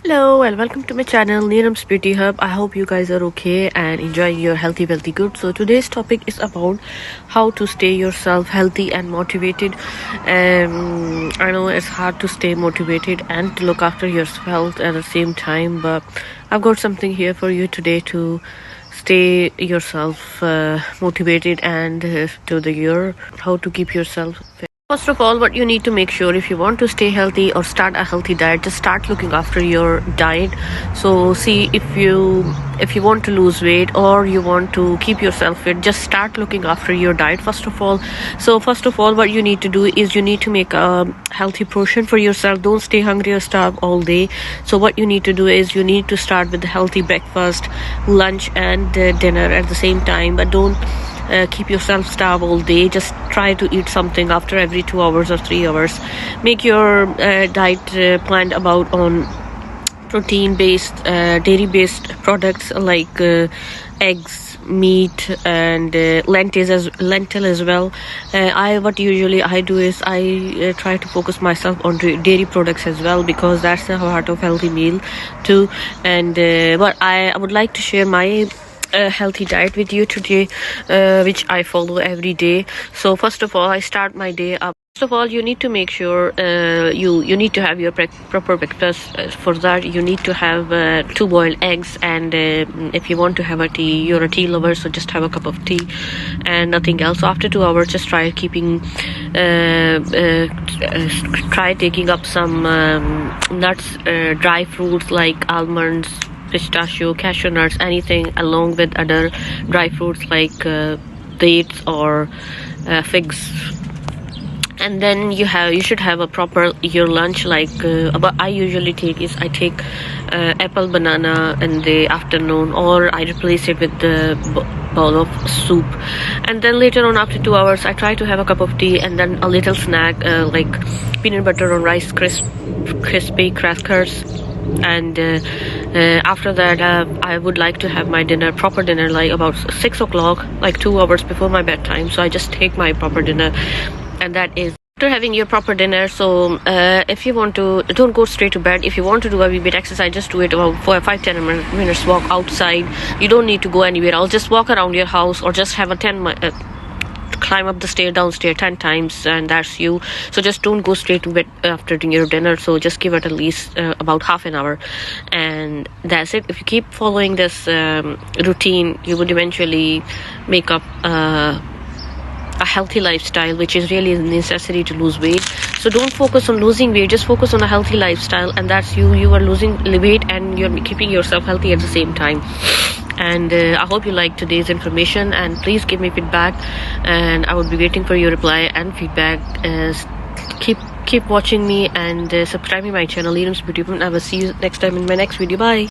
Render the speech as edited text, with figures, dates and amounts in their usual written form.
Hello and welcome to my channel Neeram's Beauty Hub. I hope you guys are okay and enjoying your healthy wealthy good. So today's topic is about how to stay yourself healthy and motivated. I know it's hard to stay motivated and to look after yourself at the same time, but I've got something here for you today to stay yourself motivated and to the year how to keep yourself fit. First of all, what you need to make sure, if you want to stay healthy or start a healthy diet, just start looking after your diet. So see, if you want to lose weight or you want to keep yourself fit, just start looking after your diet first of all. So first of all, what you need to do is you need to make a healthy portion for yourself. Don't stay hungry or starve all day. So what you need to do is you need to start with a healthy breakfast, lunch and dinner at the same time, but don't keep yourself starved all day. Just try to eat something after every 2 hours or 3 hours. Make your diet planned about on protein based dairy based products like eggs, meat and lentil as well. What usually I do is I try to focus myself on dairy products as well, because that's the heart of healthy meal too. And but I would like to share my healthy diet with you today, which I follow every day. So first of all, I start my day up. First of all, you need to make sure you need to have your proper breakfast. For that, you need to have 2 boiled eggs, and if you want to have a tea, you're a tea lover, so just have a cup of tea and nothing else. So after 2 hours, just try taking up some nuts, dry fruits like almonds, pistachio, cashew nuts, anything, along with other dry fruits like dates or figs. And then you should have a proper your lunch, like what I usually take is I take apple banana in the afternoon, or I replace it with the bowl of soup. And then later on, after 2 hours, I try to have a cup of tea and then a little snack like peanut butter on rice, crispy crackers. And after that, I would like to have my proper dinner, like about 6 o'clock, like 2 hours before my bedtime. So I just take my proper dinner, and that is after having your proper dinner. So if you want to, don't go straight to bed. If you want to do a wee bit exercise, just do it about 5-10 minutes walk outside. You don't need to go anywhere. I'll just walk around your house, or just have a climb up the stair downstairs 10 times, and that's you. So just don't go straight to bed after your dinner. So just give it at least about half an hour, and that's it. If you keep following this routine, you would eventually make up a healthy lifestyle, which is really a necessity to lose weight. So don't focus on losing weight, just focus on a healthy lifestyle, and that's you are losing weight and you're keeping yourself healthy at the same time. And I hope you liked today's information, and please give me feedback, and I would be waiting for your reply and feedback. Keep watching me and subscribing my channel Neeram's Beauty Hub. I will see you next time in my next video. Bye.